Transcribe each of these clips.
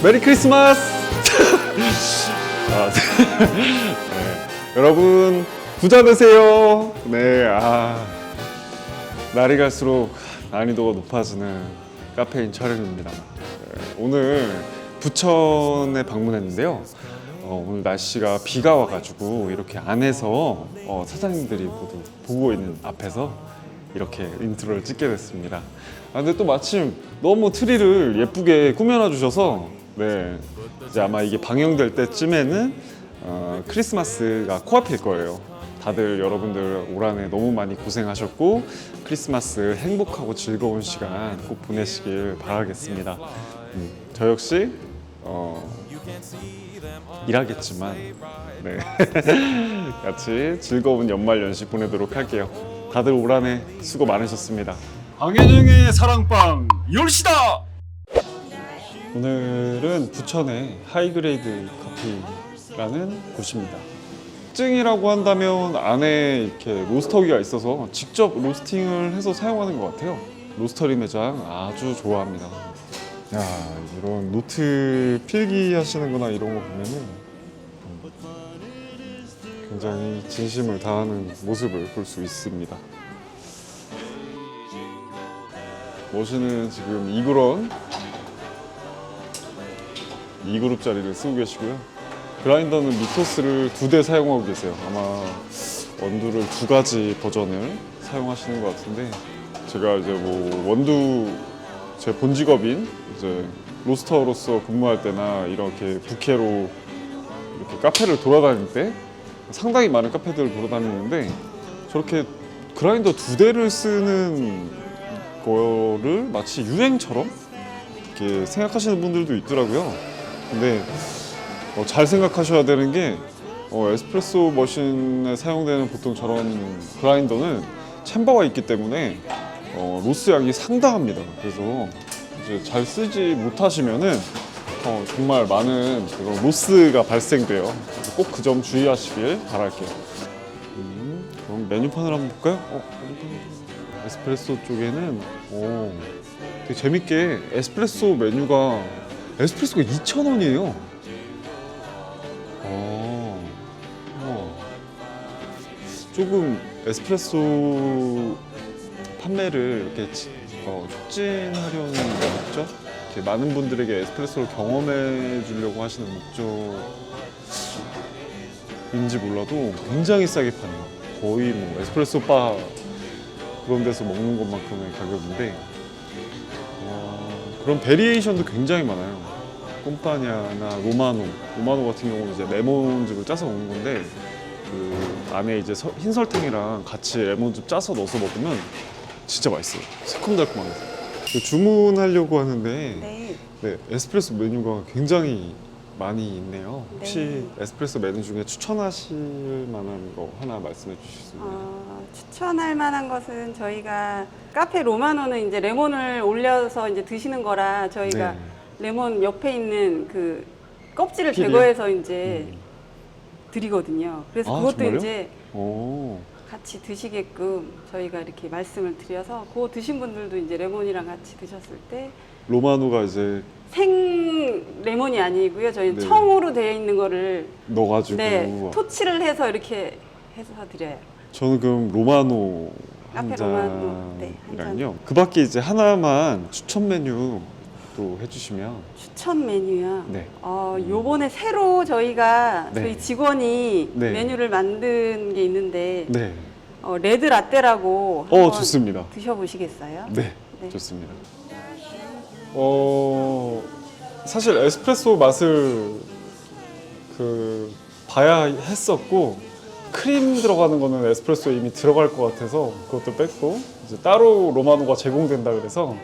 메리 크리스마스! 네. 여러분 부자 되세요. 네, 날이 갈수록 난이도가 높아지는 카페인 촬영입니다. 오늘 부천에 방문했는데요. 오늘 날씨가 비가 와가지고 이렇게 안에서 사장님들이 모두 보고 있는 앞에서 이렇게 인트로를 찍게 됐습니다. 근데 또 마침 너무 트리를 예쁘게 꾸며놔 주셔서 네, 이제 아마 이게 방영될 때쯤에는 크리스마스가 코앞일 거예요. 다들 여러분들 올 한해 너무 많이 고생하셨고 크리스마스 행복하고 즐거운 시간 꼭 보내시길 바라겠습니다. 저 역시 일하겠지만 네. 같이 즐거운 연말연시 보내도록 할게요. 다들 올 한해 수고 많으셨습니다. 강혜정의 사랑방 열시다! 오늘은 부천의 하이그레이드 커피라는 곳입니다. 특징이라고 한다면 안에 이렇게 로스터기가 있어서 직접 로스팅을 해서 사용하는 것 같아요. 로스터리 매장 아주 좋아합니다. 야, 이런 노트 필기 하시는 거나 이런 거 보면은 굉장히 진심을 다하는 모습을 볼 수 있습니다. 머신은 지금 2그룹짜리를 쓰고 계시고요. 그라인더는 미토스를 2대 사용하고 계세요. 아마 원두를 2가지 버전을 사용하시는 것 같은데, 제가 이제 뭐 원두 제 본 직업인 이제 로스터로서 근무할 때나 이렇게 부캐로 이렇게 카페를 돌아다닐 때 상당히 많은 카페들을 돌아다니는데 저렇게 그라인더 2대를 쓰는 거를 마치 유행처럼 이렇게 생각하시는 분들도 있더라고요. 근데 잘 생각하셔야 되는 게 에스프레소 머신에 사용되는 보통 저런 그라인더는 챔버가 있기 때문에 로스 양이 상당합니다. 그래서 이제 잘 쓰지 못하시면은 정말 많은 그런 로스가 발생돼요. 꼭 그 점 주의하시길 바랄게요. 그럼 메뉴판을 한번 볼까요? 에스프레소 쪽에는 되게 재밌게 에스프레소가 2,000원이에요. 조금 에스프레소 판매를 이렇게 촉진하려는 목적? 이렇게 많은 분들에게 에스프레소를 경험해 주려고 하시는 목적인지 몰라도 굉장히 싸게 파네요. 거의 뭐 에스프레소 바 그런 데서 먹는 것만큼의 가격인데 그런 베리에이션도 굉장히 많아요. 꼼파냐나 로마노 같은 경우는 이제 레몬즙을 짜서 먹는 건데 그 안에 이제 흰 설탕이랑 같이 레몬즙 짜서 넣어서 먹으면 진짜 맛있어요. 새콤달콤하면서. 주문하려고 하는데 네, 에스프레소 메뉴가 굉장히 많이 있네요. 혹시 에스프레소 메뉴 중에 추천하실 만한 거 하나 말씀해 주실 수 있나요? 추천할 만한 것은 저희가 카페 로마노는 이제 레몬을 올려서 이제 드시는 거라 저희가 레몬 옆에 있는 그 껍질을 필이요? 제거해서 이제 드리거든요. 그래서 그것도 정말요? 이제 같이 드시게끔 저희가 이렇게 말씀을 드려서 그거 드신 분들도 이제 레몬이랑 같이 드셨을 때 로마노가 이제 생 레몬이 아니고요. 저희는 네. 청으로 되어 있는 거를 넣어가지고 토치를 해서 이렇게 해서 드려요. 저는 그럼 로마노 한 카페 로마노, 네, 한 잔이랑요. 그 밖에 이제 하나만 추천 메뉴 또 해주시면. 추천 메뉴야. 네. 요번에 새로 저희가 네. 저희 직원이 네. 메뉴를 만든 게 있는데 네. 레드 라떼라고 한번 좋습니다. 드셔보시겠어요? 네, 네. 좋습니다. 사실 에스프레소 맛을 봐야 했었고 크림 들어가는 거는 에스프레소에 이미 들어갈 것 같아서 그것도 뺐고 이제 따로 로마노가 제공된다 그래서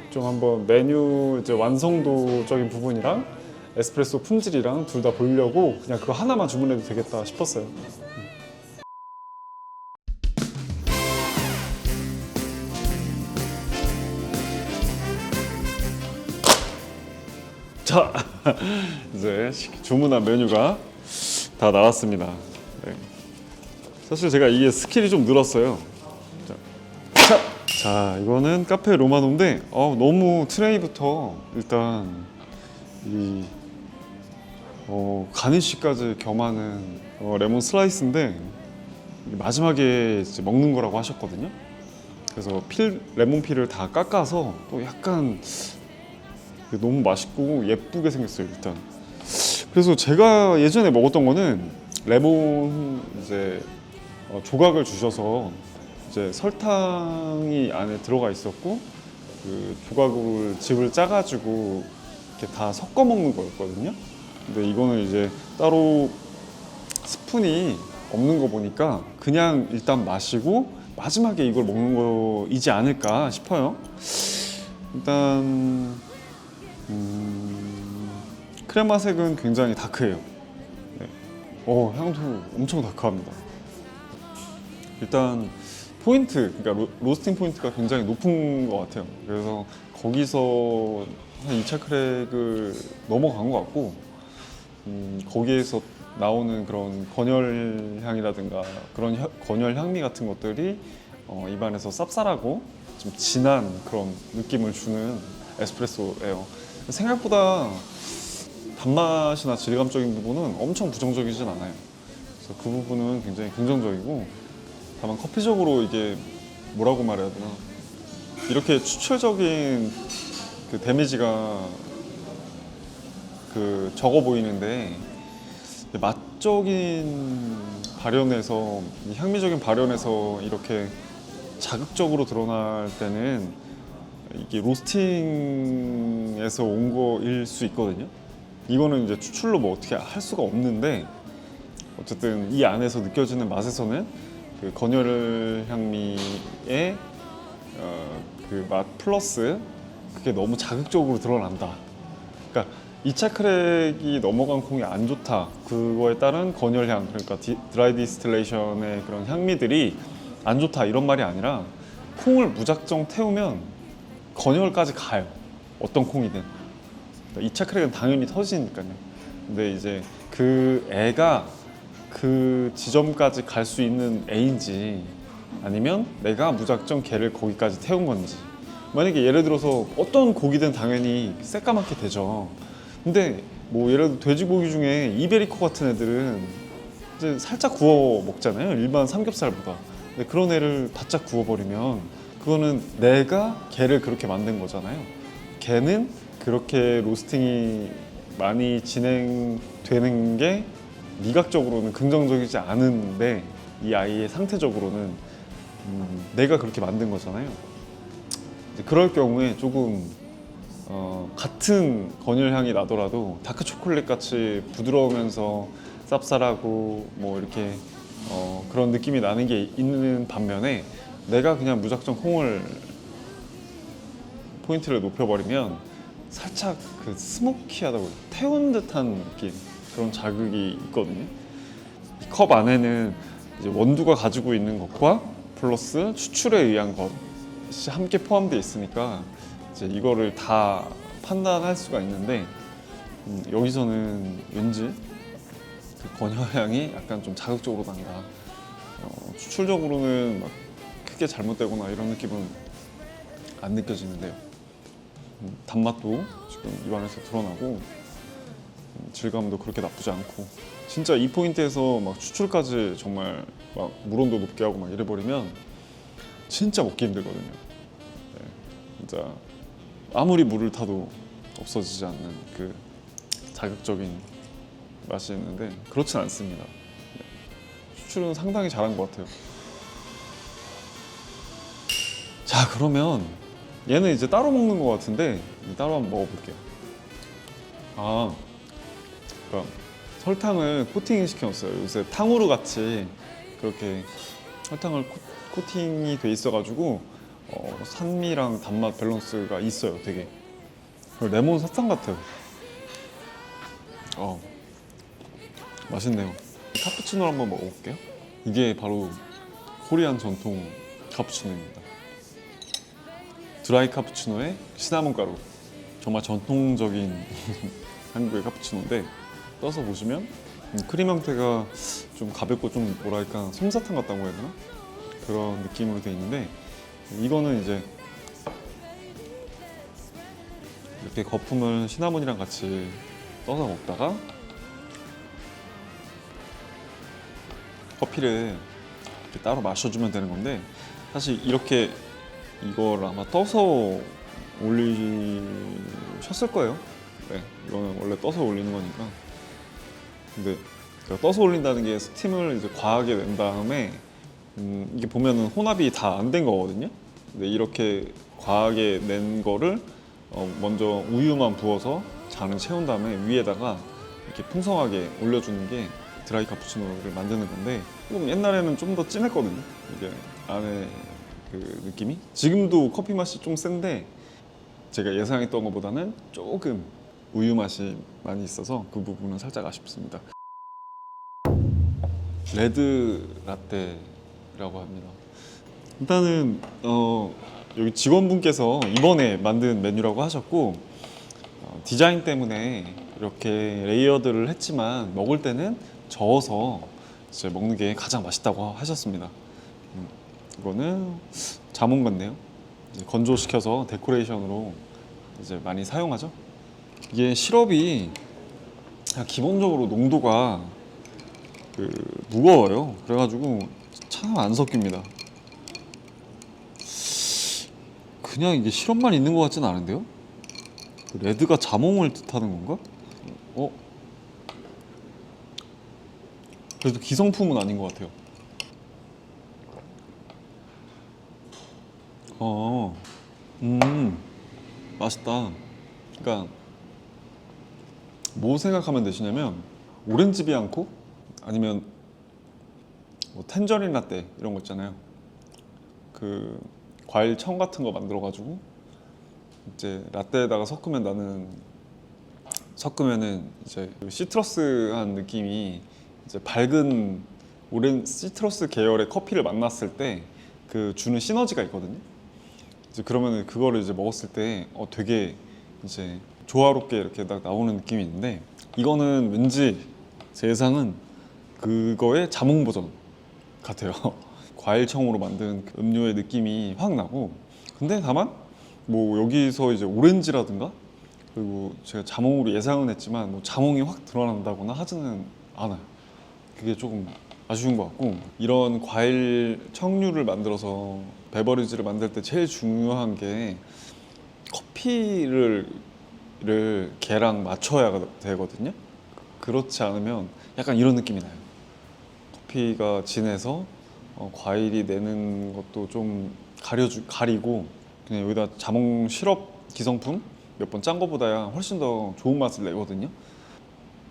좀 한번 메뉴 이제 완성도적인 부분이랑 에스프레소 품질이랑 둘 다 보려고 그냥 그거 하나만 주문해도 되겠다 싶었어요. 자, 이제 주문한 메뉴가 다 나왔습니다. 네. 사실 제가 이게 스킬이 좀 늘었어요. 자, 이거는 카페 로마노인데 너무 트레이부터 일단 이 가니쉬까지 겸하는 레몬 슬라이스인데 마지막에 이제 먹는 거라고 하셨거든요. 그래서 레몬 필을 다 깎아서 또 약간 너무 맛있고 예쁘게 생겼어요 일단. 그래서 제가 예전에 먹었던 거는 레몬 이제 조각을 주셔서 이제 설탕이 안에 들어가 있었고 그 조각을 즙을 짜가지고 이렇게 다 섞어 먹는 거였거든요. 근데 이거는 이제 따로 스푼이 없는 거 보니까 그냥 일단 마시고 마지막에 이걸 먹는 거이지 않을까 싶어요. 일단 크레마색은 굉장히 다크해요. 네. 향도 엄청 다크합니다. 일단 포인트, 그러니까 로스팅 포인트가 굉장히 높은 것 같아요. 그래서 거기서 한 2차 크랙을 넘어간 것 같고 거기에서 나오는 그런 건열 향이라든가 그런 건열 향미 같은 것들이 입안에서 쌉쌀하고 좀 진한 그런 느낌을 주는 에스프레소예요. 생각보다 단맛이나 질감적인 부분은 엄청 부정적이진 않아요. 그래서 그 부분은 굉장히 긍정적이고, 다만 커피적으로 이게 뭐라고 말해야 되나, 이렇게 추출적인 그 데미지가 그 적어 보이는데 맛적인 발현에서, 이 향미적인 발현에서 이렇게 자극적으로 드러날 때는 이게 로스팅에서 온 거일 수 있거든요. 이거는 이제 추출로 뭐 어떻게 할 수가 없는데, 어쨌든 이 안에서 느껴지는 맛에서는 그 건열 향미의 그 맛 플러스 그게 너무 자극적으로 드러난다. 그러니까 2차 크랙이 넘어간 콩이 안 좋다, 그거에 따른 건열향, 그러니까 드라이 디스틸레이션의 그런 향미들이 안 좋다, 이런 말이 아니라 콩을 무작정 태우면 건열까지 가요. 어떤 콩이든. 2차 크랙은 당연히 터지니까요. 근데 이제 그 애가 그 지점까지 갈 수 있는 애인지, 아니면 내가 무작정 걔를 거기까지 태운 건지. 만약에 예를 들어서 어떤 고기든 당연히 새까맣게 되죠. 근데 뭐 예를 들어 돼지고기 중에 이베리코 같은 애들은 이제 살짝 구워 먹잖아요, 일반 삼겹살보다. 근데 그런 애를 바짝 구워버리면 그거는 내가 걔를 그렇게 만든 거잖아요. 걔는 그렇게 로스팅이 많이 진행되는 게 미각적으로는 긍정적이지 않은데, 이 아이의 상태적으로는 내가 그렇게 만든 거잖아요. 이제 그럴 경우에 조금 같은 건열 향이 나더라도 다크 초콜릿 같이 부드러우면서 쌉쌀하고 뭐 이렇게 그런 느낌이 나는 게 있는 반면에, 내가 그냥 무작정 콩을 포인트를 높여버리면 살짝 그 스모키하다고, 태운 듯한 느낌, 그런 자극이 있거든요. 이 컵 안에는 이제 원두가 가지고 있는 것과 플러스 추출에 의한 것이 함께 포함되어 있으니까 이제 이거를 다 판단할 수가 있는데, 여기서는 왠지 그 건열향이 약간 좀 자극적으로 난다. 추출적으로는 막 크게 잘못되거나 이런 느낌은 안 느껴지는데요. 단맛도 지금 입안에서 드러나고 질감도 그렇게 나쁘지 않고, 진짜 이 포인트에서 막 추출까지 정말 막 물온도 높게 하고 막 이래버리면 진짜 먹기 힘들거든요. 네, 진짜 아무리 물을 타도 없어지지 않는 그 자극적인 맛이 있는데, 그렇진 않습니다. 네, 추출은 상당히 잘한 것 같아요. 자, 그러면 얘는 이제 따로 먹는 것 같은데 따로 한번 먹어볼게요. 그러니까 설탕을 코팅을 시켜놨어요. 요새 탕후루 같이 그렇게 설탕을 코팅이 돼 있어가지고 산미랑 단맛 밸런스가 있어요, 되게. 레몬 사탕 같아요. 맛있네요. 카푸치노 한번 먹어볼게요. 이게 바로 코리안 전통 카푸치노입니다. 드라이 카푸치노에 시나몬 가루, 정말 전통적인 한국의 카푸치노인데, 떠서 보시면 크림 형태가 좀 가볍고 좀 뭐랄까 솜사탕 같다고 해야 되나? 그런 느낌으로 되어 있는데, 이거는 이제 이렇게 거품을 시나몬이랑 같이 떠서 먹다가 커피를 이렇게 따로 마셔주면 되는 건데, 사실 이렇게 이걸 아마 떠서 올리셨을 거예요. 네, 이거는 원래 떠서 올리는 거니까. 근데 떠서 올린다는 게 스팀을 이제 과하게 낸 다음에 이게 보면은 혼합이 다 안 된 거거든요. 근데 이렇게 과하게 낸 거를 먼저 우유만 부어서 잔을 채운 다음에 위에다가 이렇게 풍성하게 올려주는 게 드라이 카푸치노를 만드는 건데, 조금 옛날에는 좀 더 진했거든요. 이게 안에 그 느낌이. 지금도 커피 맛이 좀 센데 제가 예상했던 것보다는 조금 우유 맛이 많이 있어서 그 부분은 살짝 아쉽습니다. 레드 라떼라고 합니다. 일단은 여기 직원분께서 이번에 만든 메뉴라고 하셨고, 디자인 때문에 이렇게 레이어드를 했지만 먹을 때는 저어서 이제 먹는 게 가장 맛있다고 하셨습니다. 이거는 자몽 같네요. 이제 건조시켜서 데코레이션으로 이제 많이 사용하죠. 이게 시럽이 그냥 기본적으로 농도가 무거워요. 그래가지고 참 안 섞입니다. 그냥 이게 시럽만 있는 것 같진 않은데요? 레드가 자몽을 뜻하는 건가? 그래도 기성품은 아닌 것 같아요. 맛있다. 그러니까 뭐 생각하면 되시냐면, 오렌지 비앙코? 아니면 뭐 텐저린 라떼 이런 거 있잖아요. 그 과일 청 같은 거 만들어가지고 이제 라떼에다가 섞으면은 이제 시트러스한 느낌이, 이제 밝은 시트러스 계열의 커피를 만났을 때 그 주는 시너지가 있거든요. 이제 그러면은 그거를 이제 먹었을 때 되게 이제 조화롭게 이렇게 딱 나오는 느낌이 있는데, 이거는 왠지 제 예상은 그거의 자몽 버전 같아요. 과일청으로 만든 그 음료의 느낌이 확 나고, 근데 다만 뭐 여기서 이제 오렌지라든가, 그리고 제가 자몽으로 예상은 했지만 뭐 자몽이 확 드러난다거나 하지는 않아요. 그게 조금 아쉬운 것 같고, 이런 과일 청류를 만들어서 베버리지를 만들 때 제일 중요한 게 커피를 걔랑 맞춰야 되거든요. 그렇지 않으면 약간 이런 느낌이 나요. 커피가 진해서 과일이 내는 것도 좀 가리고, 그냥 여기다 자몽 시럽 기성품 몇 번 짠 거보다야 훨씬 더 좋은 맛을 내거든요.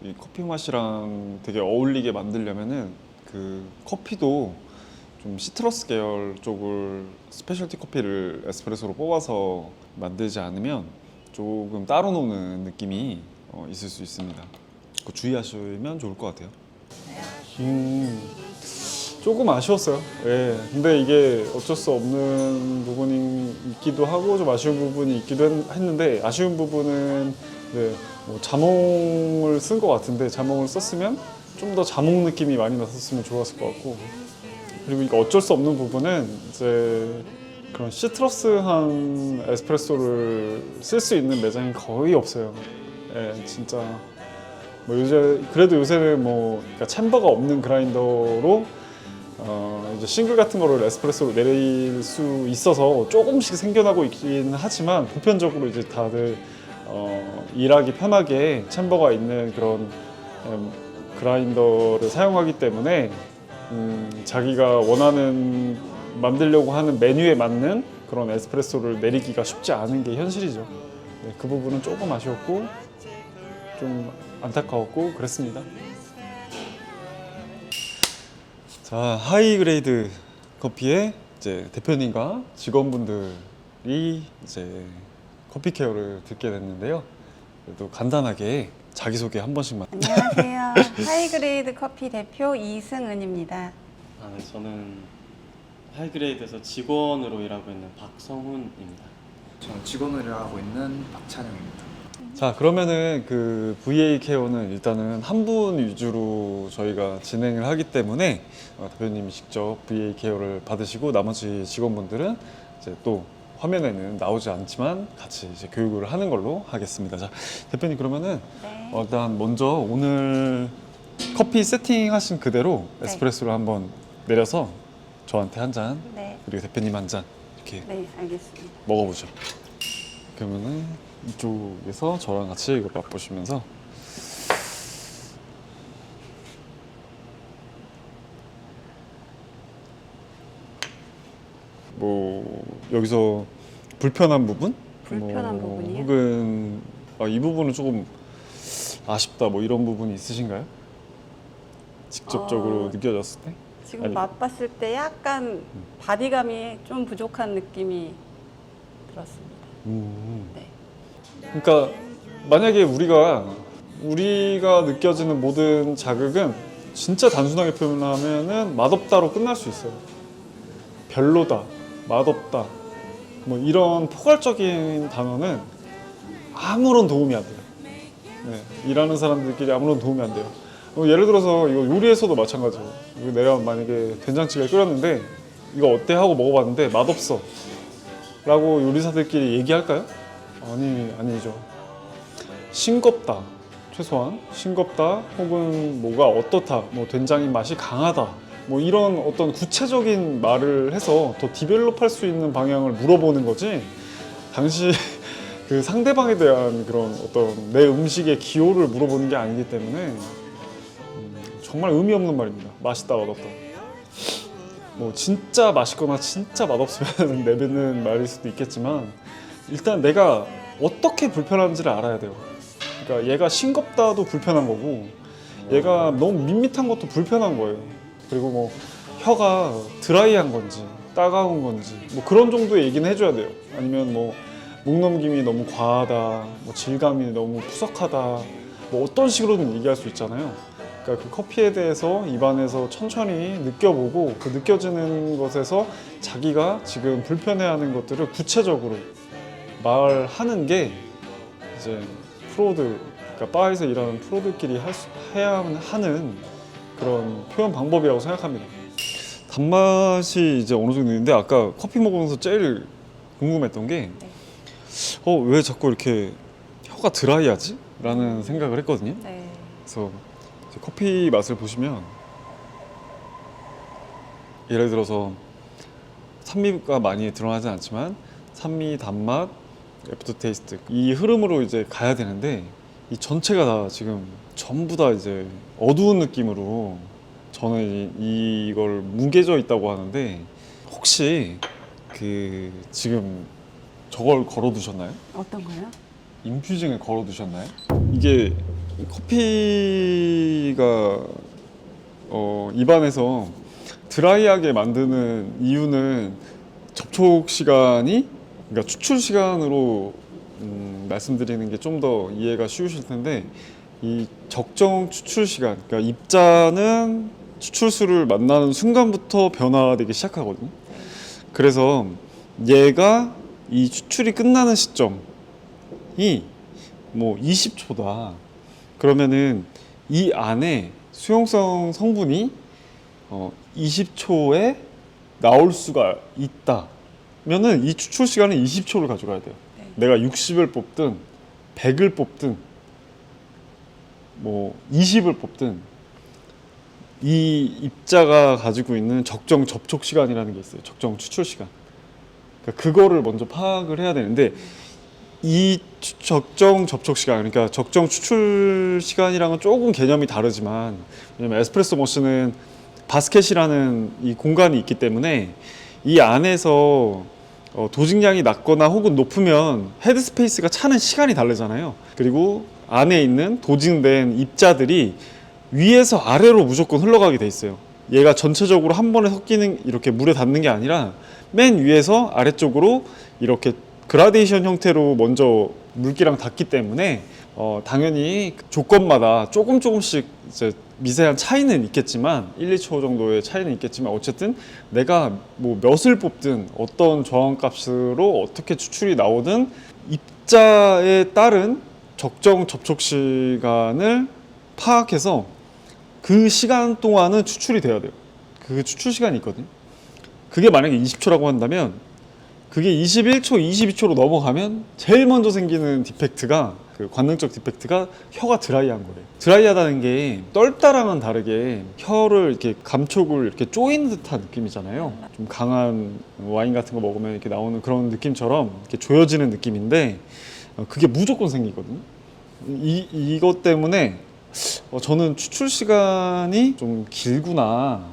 이 커피 맛이랑 되게 어울리게 만들려면은 그 커피도 좀 시트러스 계열 쪽을, 스페셜티 커피를 에스프레소로 뽑아서 만들지 않으면 조금 따로 노는 느낌이 있을 수 있습니다. 그거 주의하시면 좋을 것 같아요. 조금 아쉬웠어요. 예. 근데 이게 어쩔 수 없는 부분이 있기도 하고 좀 아쉬운 부분이 있기도 했는데, 아쉬운 부분은 뭐 자몽을 쓴 것 같은데, 자몽을 썼으면 좀 더 자몽 느낌이 많이 났었으면 좋았을 것 같고, 그리고 이거 어쩔 수 없는 부분은 이제 그런 시트러스한 에스프레소를 쓸 수 있는 매장이 거의 없어요. 예, 진짜 뭐 그래도 요새는 뭐 그러니까 챔버가 없는 그라인더로 이제 싱글 같은 거를 에스프레소로 내릴 수 있어서 조금씩 생겨나고 있긴 하지만, 보편적으로 이제 다들 일하기 편하게 챔버가 있는 그런 그라인더를 사용하기 때문에 자기가 만들려고 하는 메뉴에 맞는 그런 에스프레소를 내리기가 쉽지 않은 게 현실이죠. 네, 그 부분은 조금 아쉬웠고 좀 안타까웠고 그랬습니다. 자, 하이 그레이드 커피의 이제 대표님과 직원분들이 이제 커피 케어를 듣게 됐는데요. 그래도 간단하게 자기소개 한 번씩만. 안녕하세요. 하이그레이드 커피 대표 이승은입니다. 네, 저는 하이그레이드에서 직원으로 일하고 있는 박성훈입니다. 저는 직원으로 일하고 있는 박찬영입니다. 자, 그러면은 그 VA 케어는 일단은 한 분 위주로 저희가 진행을 하기 때문에 대표님이 직접 VA 케어를 받으시고, 나머지 직원분들은 이제 또 화면에는 나오지 않지만 같이 이제 교육을 하는 걸로 하겠습니다. 자, 대표님 그러면은 네. 일단 먼저 오늘 커피 세팅하신 그대로 네. 에스프레소를 한번 내려서 저한테 한 잔, 네. 그리고 대표님 한 잔 이렇게 네, 알겠습니다. 먹어보죠. 그러면은 이쪽에서 저랑 같이 이거 맛보시면서 뭐 여기서 불편한 부분? 불편한 부분이요? 혹은 이 부분은 조금 아쉽다 뭐 이런 부분이 있으신가요? 직접적으로 느껴졌을 때? 지금 아니. 맛봤을 때 약간 바디감이 좀 부족한 느낌이 들었습니다. 네. 그러니까 만약에 우리가 느껴지는 모든 자극은 진짜 단순하게 표현하면은 맛없다로 끝날 수 있어요. 별로다, 맛없다, 뭐 이런 포괄적인 단어는 아무런 도움이 안 돼요. 네, 일하는 사람들끼리 아무런 도움이 안 돼요. 예를 들어서 이거 요리에서도 마찬가지예요. 이거 내가 만약에 된장찌개를 끓였는데 이거 어때 하고 먹어봤는데 맛없어 라고 요리사들끼리 얘기할까요? 아니죠. 싱겁다, 최소한 싱겁다, 혹은 뭐가 어떻다, 뭐 된장의 맛이 강하다, 뭐 이런 어떤 구체적인 말을 해서 더 디벨롭할 수 있는 방향을 물어보는 거지. 당시 그 상대방에 대한 그런 어떤 내 음식의 기호를 물어보는 게 아니기 때문에 정말 의미 없는 말입니다. 맛있다, 맛없다. 뭐 진짜 맛있거나 진짜 맛없으면 내뱉는 말일 수도 있겠지만 일단 내가 어떻게 불편한지를 알아야 돼요. 그러니까 얘가 싱겁다도 불편한 거고 얘가 너무 밋밋한 것도 불편한 거예요. 그리고 뭐 혀가 드라이한 건지 따가운 건지 뭐 그런 정도의 얘기는 해줘야 돼요. 아니면 뭐 목 넘김이 너무 과하다, 뭐 질감이 너무 푸석하다, 뭐 어떤 식으로든 얘기할 수 있잖아요. 그러니까 그 커피에 대해서 입안에서 천천히 느껴보고 그 느껴지는 것에서 자기가 지금 불편해하는 것들을 구체적으로 말하는 게 이제 프로들, 그러니까 바에서 일하는 프로들끼리 해야 하는 그런 표현 방법이라고 생각합니다. 단맛이 이제 어느 정도 있는데 아까 커피 먹으면서 제일 궁금했던 게 왜 자꾸 이렇게 혀가 드라이하지? 라는 생각을 했거든요. 네. 그래서 이제 커피 맛을 보시면 예를 들어서 산미가 많이 드러나진 않지만 산미, 단맛, 애프터 테이스트 이 흐름으로 이제 가야 되는데 이 전체가 다 지금 전부 다 이제 어두운 느낌으로 저는 이걸 뭉개져 있다고 하는데 혹시 그 지금 저걸 걸어 두셨나요? 어떤 거요? 인퓨징을 걸어 두셨나요? 이게 커피가 입안에서 드라이하게 만드는 이유는 접촉 시간이, 그러니까 추출 시간으로 말씀드리는 게 좀 더 이해가 쉬우실 텐데 이 적정 추출 시간, 그러니까 입자는 추출수를 만나는 순간부터 변화되기 시작하거든요. 그래서 얘가 이 추출이 끝나는 시점이 뭐 20초다. 그러면은 이 안에 수용성 성분이 20초에 나올 수가 있다면은 이 추출 시간은 20초를 가져가야 돼요. 내가 60을 뽑든 100을 뽑든 뭐 20을 뽑든 이 입자가 가지고 있는 적정 접촉 시간이라는 게 있어요. 적정 추출 시간. 그러니까 그거를 먼저 파악을 해야 되는데 이 적정 접촉 시간, 그러니까 적정 추출 시간이랑은 조금 개념이 다르지만 왜냐면 에스프레소 머신은 바스켓이라는 이 공간이 있기 때문에 이 안에서 도직량이 낮거나 혹은 높으면 헤드 스페이스가 차는 시간이 다르잖아요. 그리고 안에 있는 도직된 입자들이 위에서 아래로 무조건 흘러가게 돼 있어요. 얘가 전체적으로 한 번에 섞이는, 이렇게 물에 닿는 게 아니라 맨 위에서 아래쪽으로 이렇게 그라데이션 형태로 먼저 물기랑 닿기 때문에 당연히 조건마다 조금씩 이제 미세한 차이는 있겠지만 1, 2초 정도의 차이는 있겠지만 어쨌든 내가 뭐 몇을 뽑든 어떤 저항값으로 어떻게 추출이 나오든 입자에 따른 적정 접촉 시간을 파악해서 그 시간 동안은 추출이 돼야 돼요. 그 추출 시간이 있거든요. 그게 만약에 20초라고 한다면 그게 21초, 22초로 넘어가면 제일 먼저 생기는 디펙트가 그 관능적 디펙트가 혀가 드라이한 거래요. 드라이하다는 게 떫다랑은 다르게 혀를 이렇게 감촉을 이렇게 쪼이는 듯한 느낌이잖아요. 좀 강한 와인 같은 거 먹으면 이렇게 나오는 그런 느낌처럼 이렇게 조여지는 느낌인데 그게 무조건 생기거든요. 이것 때문에 저는 추출 시간이 좀 길구나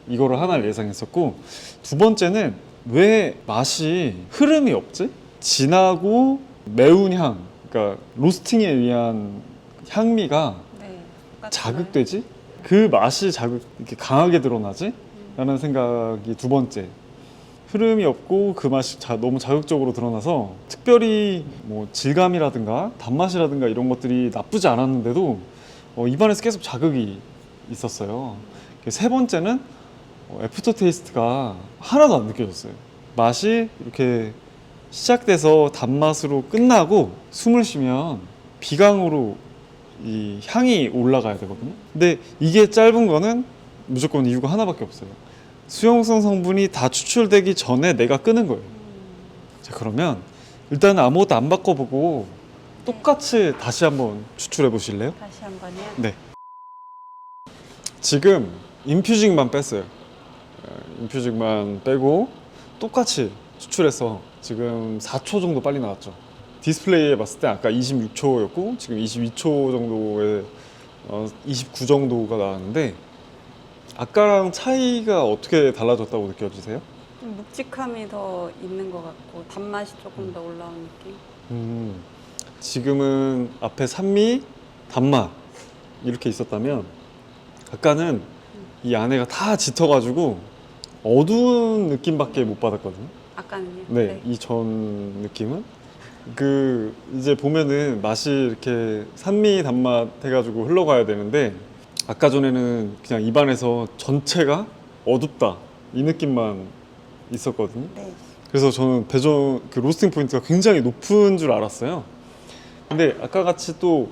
이거를 하나를 예상했었고, 두 번째는 왜 맛이 흐름이 없지? 진하고 매운 향, 그러니까 로스팅에 의한 향미가 네. 똑같아요. 자극되지? 그 맛이 이렇게 강하게 드러나지? 라는 생각이 두 번째. 흐름이 없고 그 맛이 너무 자극적으로 드러나서 특별히 뭐 질감이라든가 단맛이라든가 이런 것들이 나쁘지 않았는데도 입안에서 계속 자극이 있었어요. 세 번째는 애프터 테이스트가 하나도 안 느껴졌어요. 맛이 이렇게 시작돼서 단맛으로 끝나고 숨을 쉬면 비강으로 이 향이 올라가야 되거든요. 근데 이게 짧은 거는 무조건 이유가 하나밖에 없어요. 수용성 성분이 다 추출되기 전에 내가 끄는 거예요. 자, 그러면 일단 아무것도 안 바꿔보고 똑같이 다시 한번 추출해 보실래요? 다시 한 번요. 네. 지금 인퓨징만 뺐어요. 인퓨징만 빼고 똑같이 추출해서 지금 4초 정도 빨리 나왔죠. 디스플레이에 봤을 때 아까 26초였고 지금 22초 정도에 29 정도가 나왔는데, 아까랑 차이가 어떻게 달라졌다고 느껴지세요? 좀 묵직함이 더 있는 것 같고 단맛이 조금 더 올라온 느낌. 지금은 앞에 산미, 단맛 이렇게 있었다면 아까는 이 안에가 다 짙어가지고 어두운 느낌밖에 못 받았거든요. 아까는요? 네, 이 전 느낌은 이제 보면은 맛이 이렇게 산미, 단맛 해가지고 흘러가야 되는데 아까 전에는 그냥 입안에서 전체가 어둡다 이 느낌만 있었거든요. 네. 그래서 저는 그 로스팅 포인트가 굉장히 높은 줄 알았어요. 근데 아까 같이 또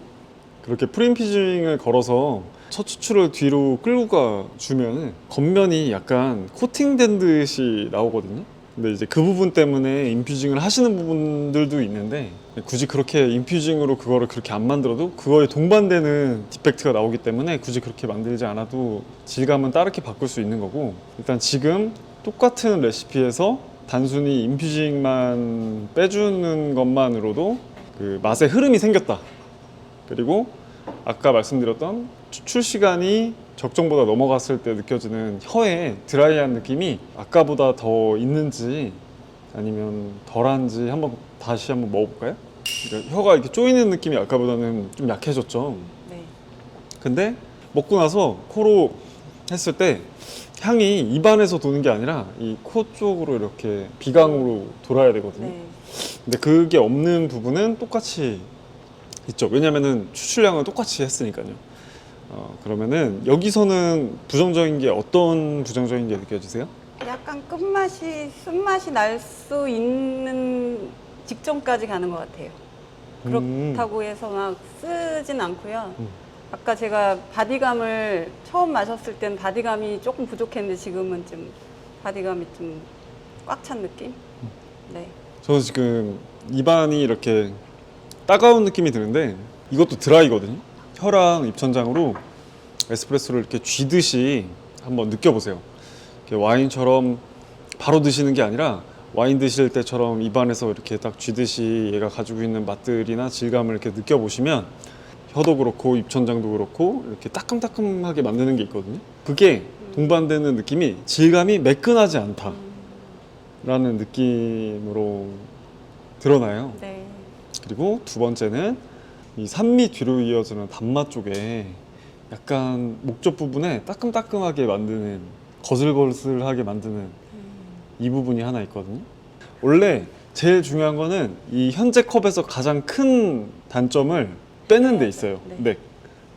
그렇게 프리인퓨징을 걸어서 첫 추출을 뒤로 끌고 가주면 겉면이 약간 코팅된 듯이 나오거든요. 근데 이제 그 부분 때문에 인퓨징을 하시는 부분들도 있는데, 굳이 그렇게 인퓨징으로 그거를 그렇게 안 만들어도 그거에 동반되는 디펙트가 나오기 때문에 굳이 그렇게 만들지 않아도 질감은 다르게 바꿀 수 있는 거고, 일단 지금 똑같은 레시피에서 단순히 인퓨징만 빼주는 것만으로도 그 맛의 흐름이 생겼다. 그리고 아까 말씀드렸던 추출 시간이 적정보다 넘어갔을 때 느껴지는 혀에 드라이한 느낌이 아까보다 더 있는지 아니면 덜한지 다시 한번 먹어볼까요? 그러니까 혀가 이렇게 쪼이는 느낌이 아까보다는 좀 약해졌죠. 네. 근데 먹고 나서 코로 했을 때 향이 입안에서 도는 게 아니라 이 코 쪽으로 이렇게 비강으로 돌아야 되거든요. 네. 근데 그게 없는 부분은 똑같이 있죠. 왜냐면은 추출량은 똑같이 했으니까요. 그러면은 여기서는 부정적인 게 어떤 부정적인 게 느껴지세요? 약간 끝맛이 쓴맛이 날 수 있는 직전까지 가는 것 같아요. 그렇다고 해서 막 쓰진 않고요. 아까 제가 바디감을 처음 마셨을 땐 바디감이 조금 부족했는데 지금은 좀 바디감이 좀 꽉 찬 느낌? 네. 저는 지금 입안이 이렇게 따가운 느낌이 드는데 이것도 드라이거든요. 혀랑 입천장으로 에스프레소를 이렇게 쥐듯이 한번 느껴보세요. 이렇게 와인처럼 바로 드시는 게 아니라 와인 드실 때처럼 입안에서 이렇게 딱 쥐듯이 얘가 가지고 있는 맛들이나 질감을 이렇게 느껴보시면 혀도 그렇고 입천장도 그렇고 이렇게 따끔따끔하게 만드는 게 있거든요. 그게 동반되는 느낌이 질감이 매끈하지 않다라는 느낌으로 드러나요. 네. 그리고 두 번째는 이 산미 뒤로 이어지는 단맛 쪽에 약간 목젖 부분에 따끔따끔하게 만드는, 거슬거슬하게 만드는 이 부분이 하나 있거든요. 원래 제일 중요한 거는 이 현재 컵에서 가장 큰 단점을 빼는 데 있어요. 네. 네.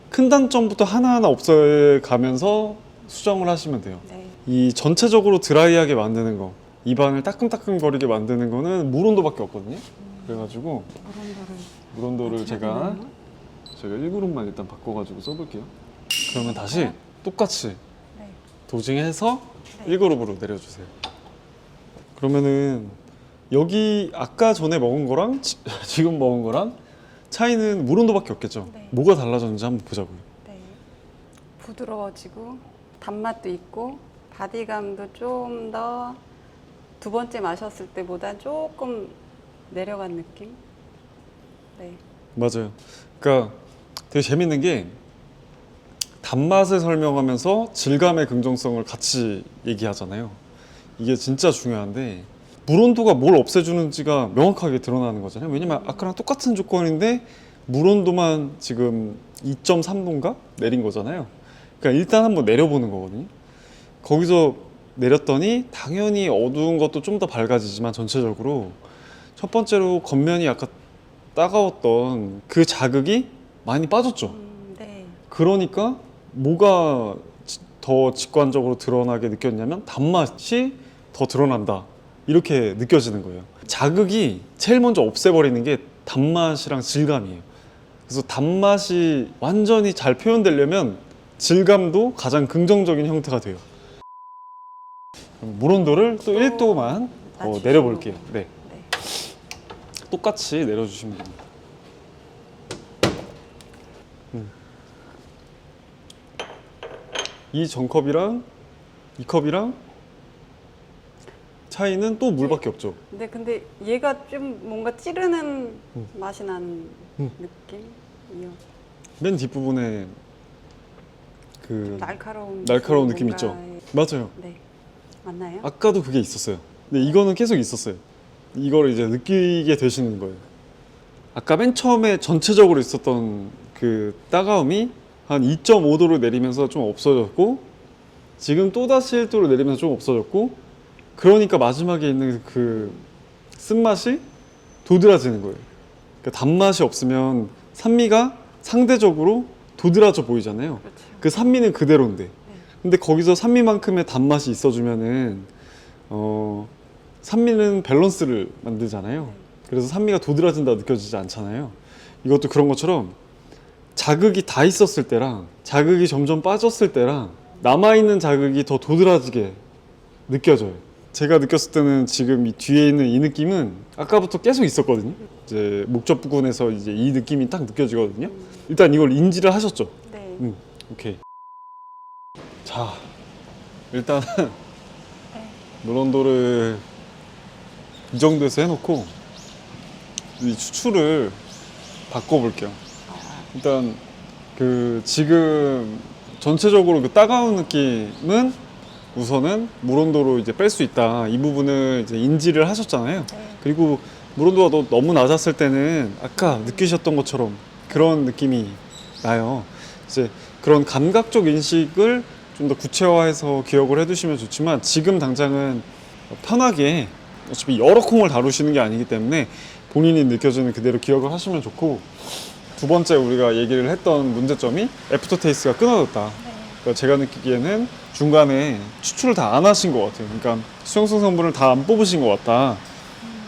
큰 단점부터 하나하나 없애가면서 수정을 하시면 돼요. 네. 이 전체적으로 드라이하게 만드는 거, 입안을 따끔따끔거리게 만드는 거는 물 온도밖에 없거든요. 그래가지고 물 온도를 제가 1그룹만 일단 바꿔가지고 써볼게요. 그러면 다시 똑같이 네. 도징해서 네. 1그룹으로 내려주세요. 그러면은 여기 아까 전에 먹은 거랑 지금 먹은 거랑 차이는 물 온도밖에 없겠죠. 네. 뭐가 달라졌는지 한번 보자고요. 네. 부드러워지고 단맛도 있고 바디감도 좀 더 두 번째 마셨을 때보다 조금 내려간 느낌? 네. 맞아요. 그러니까 되게 재밌는 게 단맛을 설명하면서 질감의 긍정성을 같이 얘기하잖아요. 이게 진짜 중요한데 물 온도가 뭘 없애주는지가 명확하게 드러나는 거잖아요. 왜냐면 아까랑 똑같은 조건인데 물 온도만 지금 2.3도인가 내린 거잖아요. 그러니까 일단 한번 내려보는 거거든요. 거기서 내렸더니 당연히 어두운 것도 좀 더 밝아지지만 전체적으로 첫 번째로 겉면이 아까 따가웠던 그 자극이 많이 빠졌죠. 네. 그러니까 뭐가 더 직관적으로 드러나게 느꼈냐면 단맛이 더 드러난다 이렇게 느껴지는 거예요. 자극이 제일 먼저 없애버리는 게 단맛이랑 질감이에요. 그래서 단맛이 완전히 잘 표현되려면 질감도 가장 긍정적인 형태가 돼요. 그럼 물 온도를 또 1도만 더 낮추시고. 내려볼게요. 네. 네. 똑같이 내려주시면 됩니다. 이 전컵이랑 이 컵이랑 차이는 또 물밖에 없죠. 근데 얘가 좀 뭔가 찌르는 맛이 나는 느낌이요. 맨 뒷부분에 그 날카로운 날카로운 느낌 있죠. 뭔가의- 맞아요. 네. 맞나요? 아까도 그게 있었어요. 근데 이거는 계속 있었어요. 이걸 이제 느끼게 되시는 거예요. 아까 맨 처음에 전체적으로 있었던 그 따가움이 한 2.5도로 내리면서 좀 없어졌고 지금 또다시 1도로 내리면서 좀 없어졌고 그러니까 마지막에 있는 그 쓴맛이 도드라지는 거예요. 그러니까 단맛이 없으면 산미가 상대적으로 도드라져 보이잖아요. 그렇죠. 그 산미는 그대로인데 근데 거기서 산미만큼의 단맛이 있어주면은 산미는 밸런스를 만들잖아요. 그래서 산미가 도드라진다 느껴지지 않잖아요. 이것도 그런 것처럼 자극이 다 있었을 때랑 자극이 점점 빠졌을 때랑 남아있는 자극이 더 도드라지게 느껴져요. 제가 느꼈을 때는 지금 이 뒤에 있는 이 느낌은 아까부터 계속 있었거든요. 이제 목젖 부근에서 이제 이 느낌이 딱 느껴지거든요. 일단 이걸 인지를 하셨죠? 네. 오케이. 자, 일단은 물 온도를 이 정도에서 해놓고 이 추출을 바꿔볼게요. 일단 그 지금 전체적으로 그 따가운 느낌은 우선은 물 온도로 이제 뺄 수 있다. 이 부분을 이제 인지를 하셨잖아요. 그리고 물 온도가 너무 낮았을 때는 아까 느끼셨던 것처럼 그런 느낌이 나요. 이제 그런 감각적 인식을 좀 더 구체화해서 기억을 해두시면 좋지만 지금 당장은 편하게 어차피 여러 콩을 다루시는 게 아니기 때문에 본인이 느껴지는 그대로 기억을 하시면 좋고 두 번째 우리가 얘기를 했던 문제점이 애프터 테이스트가 끊어졌다. 그러니까 제가 느끼기에는 중간에 추출을 다 안 하신 것 같아요. 그러니까 수용성 성분을 다 안 뽑으신 것 같다.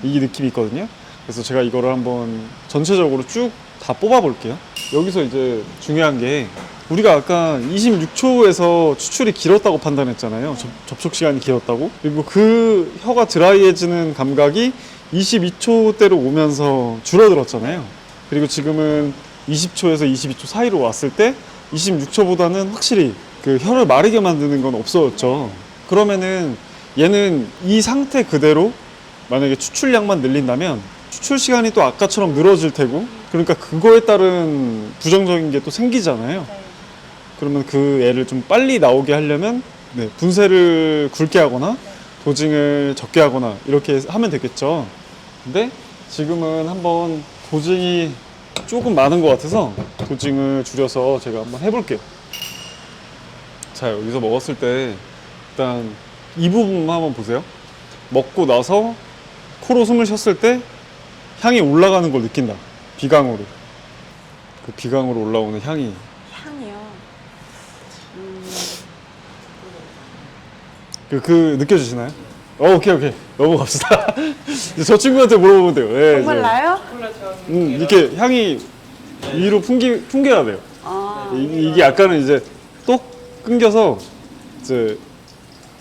이 느낌이 있거든요. 그래서 제가 이거를 한번 전체적으로 쭉 다 뽑아 볼게요. 여기서 이제 중요한 게 우리가 아까 26초에서 추출이 길었다고 판단했잖아요. 접촉 시간이 길었다고. 그리고 그 혀가 드라이해지는 감각이 22초대로 오면서 줄어들었잖아요. 그리고 지금은 20초에서 22초 사이로 왔을 때 26초보다는 확실히 그 혀를 마르게 만드는 건 없어졌죠. 그러면은 얘는 이 상태 그대로 만약에 추출량만 늘린다면 추출 시간이 또 아까처럼 늘어질 테고 그러니까 그거에 따른 부정적인 게 또 생기잖아요. 그러면 그 애를 좀 빨리 나오게 하려면 분쇄를 굵게 하거나 도징을 적게 하거나 이렇게 하면 되겠죠. 근데 지금은 한번 도징이 조금 많은 것 같아서 도징을 줄여서 제가 한번 해볼게요. 자, 여기서 먹었을 때 일단 이 부분만 한번 보세요. 먹고 나서 코로 숨을 쉬었을 때 향이 올라가는 걸 느낀다. 비강으로. 그 비강으로 올라오는 향이. 향이요. 그 느껴지시나요? 오케이. 넘어갑시다. 이제 저 친구한테 물어보면 돼요. 네, 정말 나요? 이렇게 향이 위로 풍겨야 돼요. 아, 이게 약간은 이제 똑 끊겨서 이제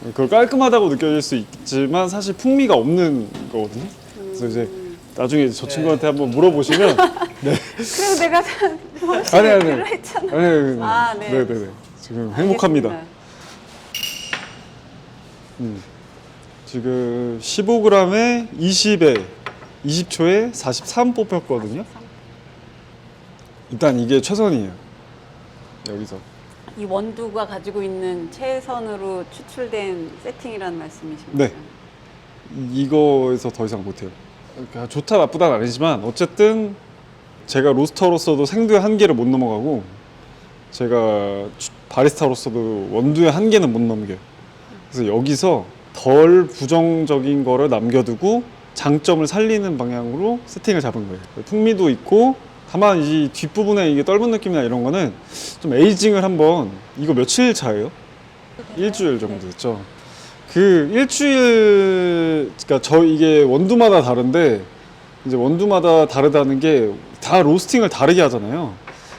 그걸 깔끔하다고 느껴질 수 있지만 사실 풍미가 없는 거거든요. 그래서 이제 나중에 저 친구한테 한번 물어보시면 그리고 내가 혹시 아니. 필요했잖아. 아니, 아, 네. 네네네. 지금 행복합니다. 알겠습니다. 지금 15g에 20초에 43 뽑혔거든요. 일단 이게 최선이에요. 여기서. 이 원두가 가지고 있는 최선으로 추출된 세팅이라는 말씀이십니까? 네. 이거에서 더 이상 못해요. 그러니까 좋다 나쁘다는 아니지만 어쨌든 제가 로스터로서도 생두의 한계를 못 넘어가고 제가 바리스타로서도 원두의 한계는 못 넘겨요. 그래서 여기서 덜 부정적인 거를 남겨두고 장점을 살리는 방향으로 세팅을 잡은 거예요. 풍미도 있고 다만 이 뒷부분에 이게 떫은 느낌이나 이런 거는 좀 에이징을 한번 이거 며칠 차예요? 일주일 정도 됐죠. 그 일주일 그러니까 이게 원두마다 다른데 이제 원두마다 다르다는 게 다 로스팅을 다르게 하잖아요.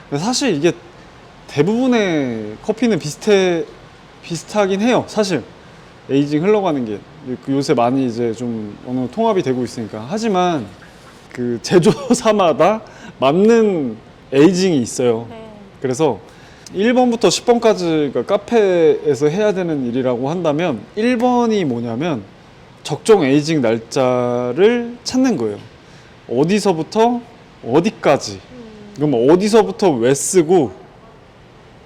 근데 사실 이게 대부분의 커피는 비슷하긴 해요. 사실 에이징 흘러가는 게 요새 많이 이제 좀 어느 정도 통합이 되고 있으니까. 하지만 그 제조사마다 맞는 에이징이 있어요. 네. 그래서 1번부터 10번까지 그러니까 카페에서 해야 되는 일이라고 한다면 1번이 뭐냐면 적정 에이징 날짜를 찾는 거예요. 어디서부터 어디까지. 그럼 어디서부터 왜 쓰고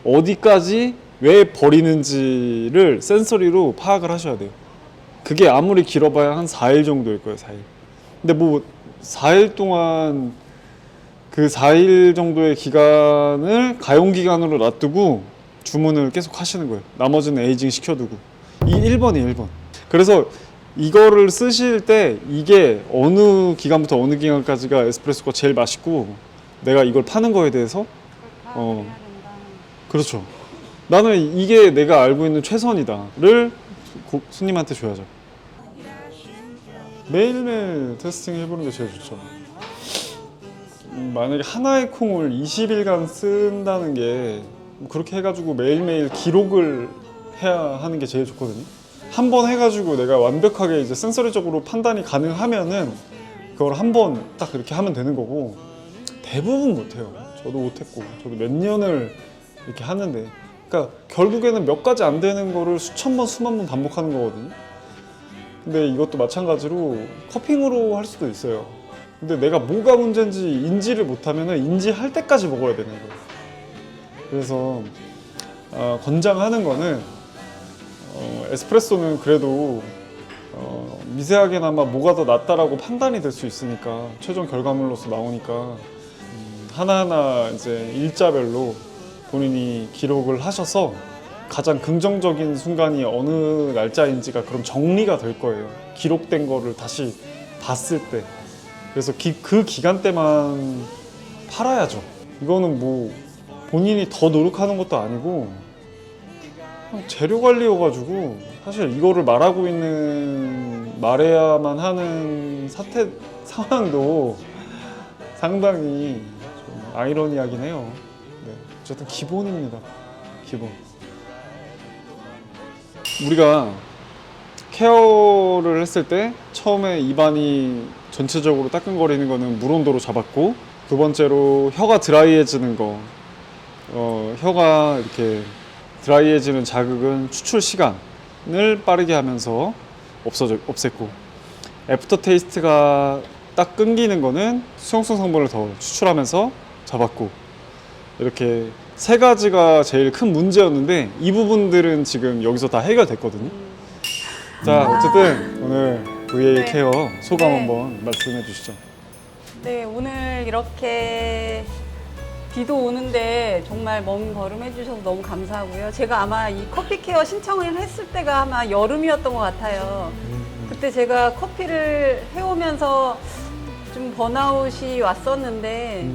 어디까지 왜 버리는지를 센서리로 파악을 하셔야 돼요. 그게 아무리 길어봐야 한 4일 정도일 거예요. 4일. 근데 뭐 4일 동안 그 4일 정도의 기간을 가용기간으로 놔두고 주문을 계속 하시는 거예요. 나머지는 에이징 시켜두고. 이 1번이에요, 1번. 그래서 이거를 쓰실 때 이게 어느 기간부터 어느 기간까지가 에스프레소가 제일 맛있고 내가 이걸 파는 거에 대해서 그렇죠. 나는 이게 내가 알고 있는 최선이다를 손님한테 줘야죠. 매일매일 테스팅 해보는 게 제일 좋죠. 만약에 하나의 콩을 20일간 쓴다는 게 그렇게 해가지고 매일매일 기록을 해야 하는 게 제일 좋거든요. 한 번 해가지고 내가 완벽하게 이제 센서리적으로 판단이 가능하면은 그걸 한 번 딱 이렇게 하면 되는 거고 대부분 못해요. 저도 못했고 저도 몇 년을 이렇게 하는데 그러니까 결국에는 몇 가지 안 되는 거를 수천 번 수만 번 반복하는 거거든요. 근데 이것도 마찬가지로 커핑으로 할 수도 있어요. 근데 내가 뭐가 문제인지 인지를 못하면 인지할 때까지 먹어야 되는 거예요. 그래서 권장하는 거는 에스프레소는 그래도 미세하게나마 뭐가 더 낫다라고 판단이 될 수 있으니까 최종 결과물로서 나오니까 하나하나 이제 일자별로 본인이 기록을 하셔서 가장 긍정적인 순간이 어느 날짜인지가 그럼 정리가 될 거예요. 기록된 거를 다시 봤을 때. 그래서 그 기간대만 팔아야죠. 이거는 뭐 본인이 더 노력하는 것도 아니고 재료 관리여가지고 사실 이거를 말해야만 하는 상황도 상당히 좀 아이러니하긴 해요. 네, 어쨌든 기본입니다. 기본. 우리가 케어를 했을 때 처음에 입안이 전체적으로 따끔거리는 거는 물 온도로 잡았고 두 번째로 혀가 드라이해지는 거 혀가 이렇게 드라이해지는 자극은 추출 시간을 빠르게 하면서 없앴고 애프터 테이스트가 딱 끊기는 거는 수용성 성분을 더 추출하면서 잡았고 이렇게 세 가지가 제일 큰 문제였는데 이 부분들은 지금 여기서 다 해결됐거든요. 자, 어쨌든 오늘 VA 네. 케어 소감 네. 한번 말씀해 주시죠. 네, 오늘 이렇게 비도 오는데 정말 먼 걸음 해주셔서 너무 감사하고요. 제가 아마 이 커피 케어 신청을 했을 때가 아마 여름이었던 것 같아요. 그때 제가 커피를 해오면서 좀 번아웃이 왔었는데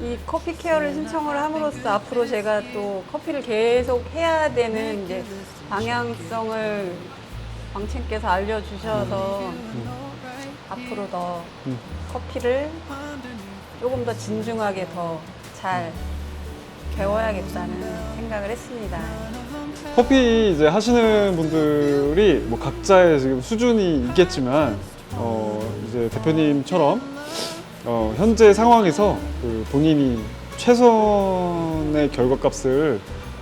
이 커피 케어를 신청을 함으로써 앞으로 제가 또 커피를 계속 해야 되는 이제 방향성을 왕친께서 알려주셔서 앞으로 더 커피를 조금 더 진중하게 더 잘 배워야겠다는 생각을 했습니다. 커피 이제 하시는 분들이 뭐 각자의 지금 수준이 있겠지만 이제 대표님처럼 현재 상황에서 그 본인이 최선의 결과값을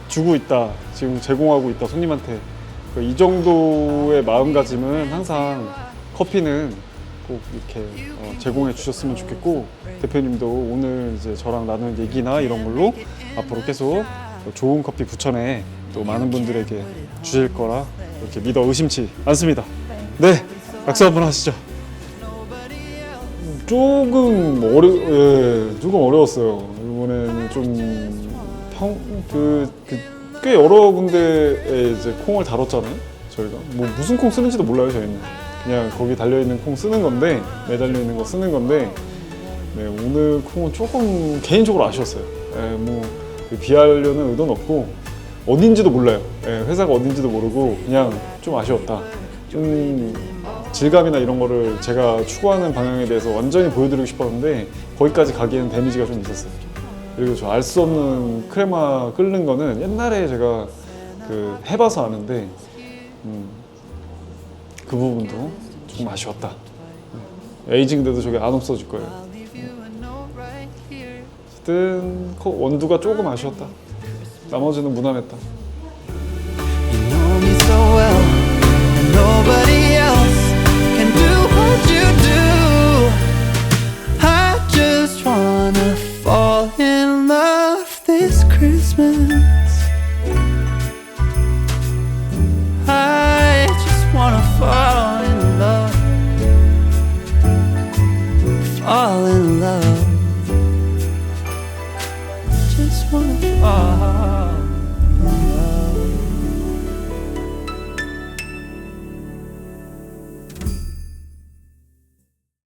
주고 있다, 지금 제공하고 있다 손님한테. 이 정도의 마음가짐은 항상 커피는 꼭 이렇게 제공해 주셨으면 좋겠고, 대표님도 오늘 이제 저랑 나눈 얘기나 이런 걸로 앞으로 계속 좋은 커피 부천에 또 많은 분들에게 주실 거라 이렇게 믿어 의심치 않습니다. 네, 박수 한번 하시죠. 조금 조금 어려웠어요. 이번에는 좀 꽤 여러 군데에 이제 콩을 다뤘잖아요. 저희가 뭐 무슨 콩 쓰는지도 몰라요. 저희는 그냥 거기 달려 있는 콩 쓰는 건데, 매달려 있는 거 쓰는 건데, 네, 오늘 콩은 조금 개인적으로 아쉬웠어요. 뭐 비하려는 의도는 없고 어딘지도 몰라요. 회사가 어딘지도 모르고 그냥 좀 아쉬웠다. 좀 질감이나 이런 거를 제가 추구하는 방향에 대해서 완전히 보여드리고 싶었는데 거기까지 가기에는 데미지가 좀 있었어요. 그리고 저 알 수 없는 크레마 끓는 거는 옛날에 제가 그 해봐서 아는데 그 부분도 좀 아쉬웠다. 에이징 돼도 저게 안 없어질 거예요. 어쨌든 원두가 조금 아쉬웠다. 나머지는 무난했다. You know me so well, and nobody else can do what you do. I just wanna fall in love this Christmas. I just wanna fall in love, fall in love.